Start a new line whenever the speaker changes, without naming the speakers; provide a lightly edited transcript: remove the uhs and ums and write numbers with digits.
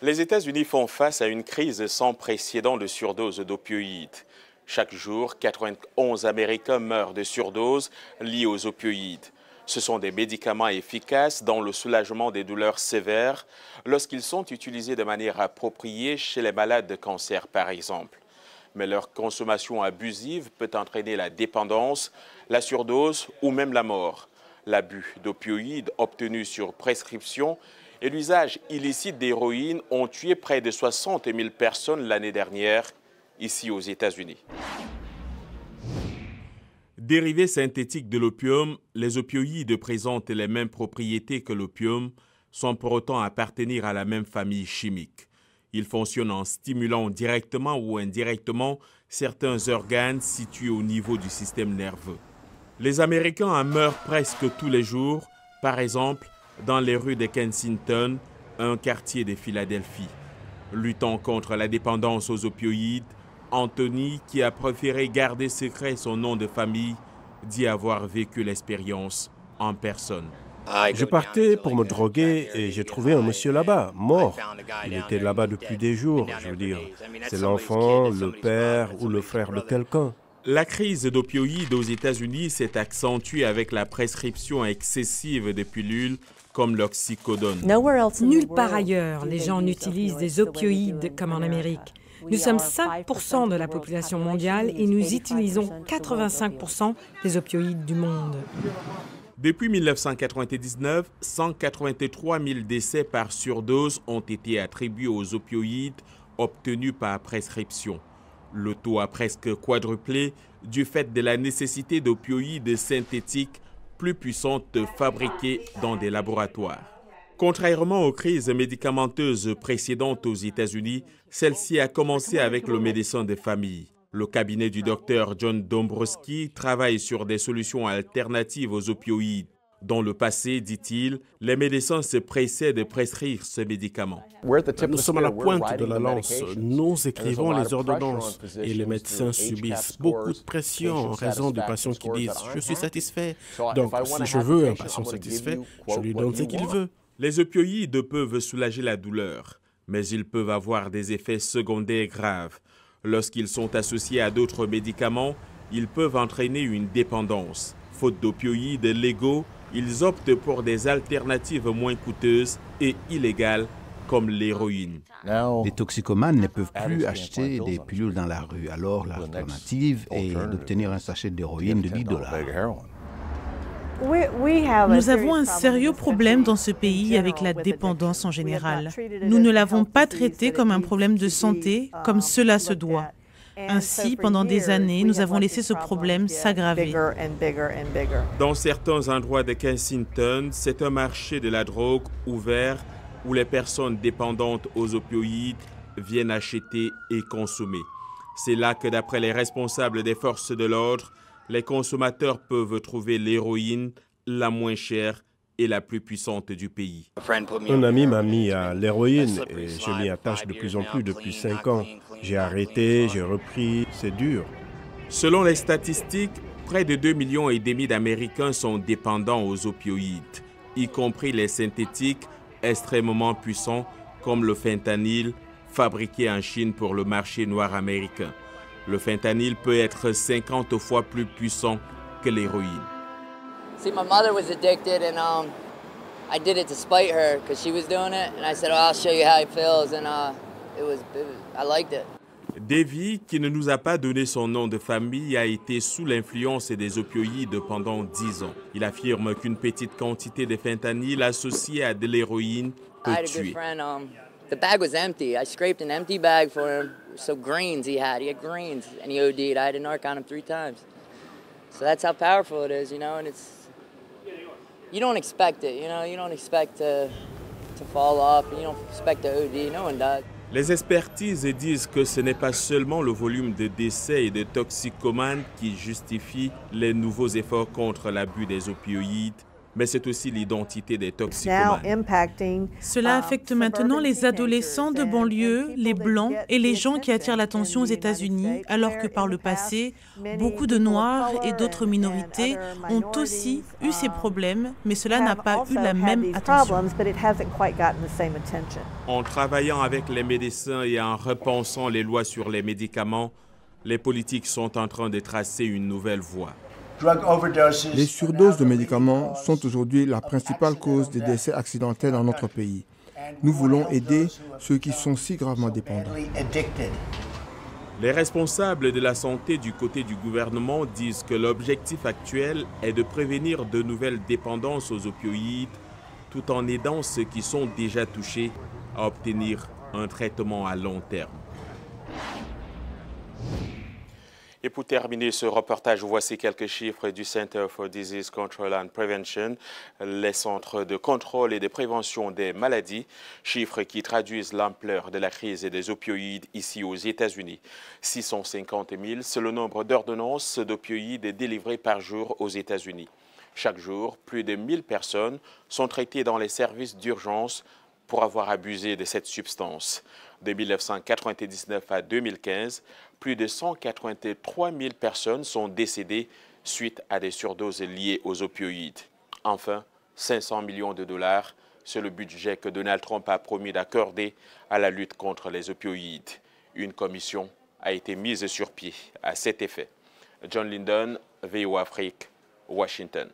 Les États-Unis font face à une crise sans précédent de surdose d'opioïdes. Chaque jour, 91 Américains meurent de surdose liées aux opioïdes. Ce sont des médicaments efficaces dans le soulagement des douleurs sévères lorsqu'ils sont utilisés de manière appropriée chez les malades de cancer, par exemple. Mais leur consommation abusive peut entraîner la dépendance, la surdose ou même la mort. L'abus d'opioïdes obtenus sur prescription et l'usage illicite d'héroïne ont tué près de 60 000 personnes l'année dernière, ici aux États-Unis. Dérivés synthétiques de l'opium, les opioïdes présentent les mêmes propriétés que l'opium, sans pour autant appartenir à la même famille chimique. Ils fonctionnent en stimulant directement ou indirectement certains organes situés au niveau du système nerveux. Les Américains en meurent presque tous les jours, par exemple dans les rues de Kensington, un quartier de Philadelphie. Luttant contre la dépendance aux opioïdes, Anthony, qui a préféré garder secret son nom de famille, dit avoir vécu l'expérience en personne.
Je partais pour me droguer et j'ai trouvé un monsieur là-bas, mort. Il était là-bas depuis des jours, je veux dire. C'est l'enfant, le père ou le frère de quelqu'un.
La crise d'opioïdes aux États-Unis s'est accentuée avec la prescription excessive de pilules comme l'oxycodone.
Nulle part ailleurs, les gens n'utilisent des opioïdes comme en Amérique. Nous sommes 5% de la population mondiale et nous utilisons 85% des opioïdes du monde.
Depuis 1999, 183 000 décès par surdose ont été attribués aux opioïdes obtenus par prescription. Le taux a presque quadruplé du fait de la nécessité d'opioïdes synthétiques plus puissantes fabriquées dans des laboratoires. Contrairement aux crises médicamenteuses précédentes aux États-Unis, celle-ci a commencé avec le médecin de famille. Le cabinet du docteur John Dombrowski travaille sur des solutions alternatives aux opioïdes. Dans le passé, dit-il, les médecins se pressaient de prescrire ce médicament.
Nous sommes à la pointe de la lance. Nous écrivons les ordonnances et les médecins subissent beaucoup de pression en raison des patients qui disent « je suis satisfait ». Donc, si je veux un patient satisfait, je lui donne ce qu'il veut.
Les opioïdes peuvent soulager la douleur, mais ils peuvent avoir des effets secondaires graves. Lorsqu'ils sont associés à d'autres médicaments, ils peuvent entraîner une dépendance. Faute d'opioïdes légaux, ils optent pour des alternatives moins coûteuses et illégales comme l'héroïne.
Les toxicomanes ne peuvent plus acheter des pilules dans la rue. Alors l'alternative est d'obtenir un sachet d'héroïne de $10.
Nous avons un sérieux problème dans ce pays avec la dépendance en général. Nous ne l'avons pas traité comme un problème de santé, comme cela se doit. Ainsi, pendant des années, nous avons laissé ce problème s'aggraver.
Dans certains endroits de Kensington, c'est un marché de la drogue ouvert où les personnes dépendantes aux opioïdes viennent acheter et consommer. C'est là que, d'après les responsables des forces de l'ordre, les consommateurs peuvent trouver l'héroïne la moins chère et la plus puissante du pays.
Un ami m'a mis à l'héroïne et je m'y attache de plus en plus depuis 5 ans. J'ai arrêté, j'ai repris, c'est dur.
Selon les statistiques, près de 2,5 millions d'Américains sont dépendants aux opioïdes, y compris les synthétiques extrêmement puissants comme le fentanyl, fabriqué en Chine pour le marché noir américain. Le fentanyl peut être 50 fois plus puissant que l'héroïne.
See, my mother was addicted, and I did it to spite her because she was doing it, and I said, "Oh, I'll show you how it feels," and I liked it.
Davy, qui ne nous a pas donné son nom de famille, a été sous l'influence des opioïdes pendant 10 ans. Il affirme qu'une petite quantité de fentanyl associée à de l'héroïne peut tuer.
The bag was empty. I scraped an empty bag for him. So greens he had greens, and he OD'd. I had a narc on him 3 times. So that's how powerful it is, and you don't expect it, you don't expect to fall off, you don't expect to OD, no one does.
Les expertises disent que ce n'est pas seulement le volume de décès et de toxicomanes qui justifie les nouveaux efforts contre l'abus des opioïdes, Mais c'est aussi l'identité des toxicomanes.
Cela affecte maintenant les adolescents de banlieue, les Blancs et les gens qui attirent l'attention aux États-Unis, alors que par le passé, beaucoup de Noirs et d'autres minorités ont aussi eu ces problèmes, mais cela n'a pas eu la même attention.
En travaillant avec les médecins et en repensant les lois sur les médicaments, les politiques sont en train de tracer une nouvelle voie.
Les surdoses de médicaments sont aujourd'hui la principale cause des décès accidentels dans notre pays. Nous voulons aider ceux qui sont si gravement dépendants.
Les responsables de la santé du côté du gouvernement disent que l'objectif actuel est de prévenir de nouvelles dépendances aux opioïdes tout en aidant ceux qui sont déjà touchés à obtenir un traitement à long terme. Et pour terminer ce reportage, voici quelques chiffres du Center for Disease Control and Prevention, les centres de contrôle et de prévention des maladies, chiffres qui traduisent l'ampleur de la crise des opioïdes ici aux États-Unis. 650 000, c'est le nombre d'ordonnances d'opioïdes délivrées par jour aux États-Unis. Chaque jour, plus de 1000 personnes sont traitées dans les services d'urgence pour avoir abusé de cette substance. De 1999 à 2015, plus de 183 000 personnes sont décédées suite à des surdoses liées aux opioïdes. Enfin, 500 millions de dollars, c'est le budget que Donald Trump a promis d'accorder à la lutte contre les opioïdes. Une commission a été mise sur pied à cet effet. John Linden, VOA Afrique, Washington.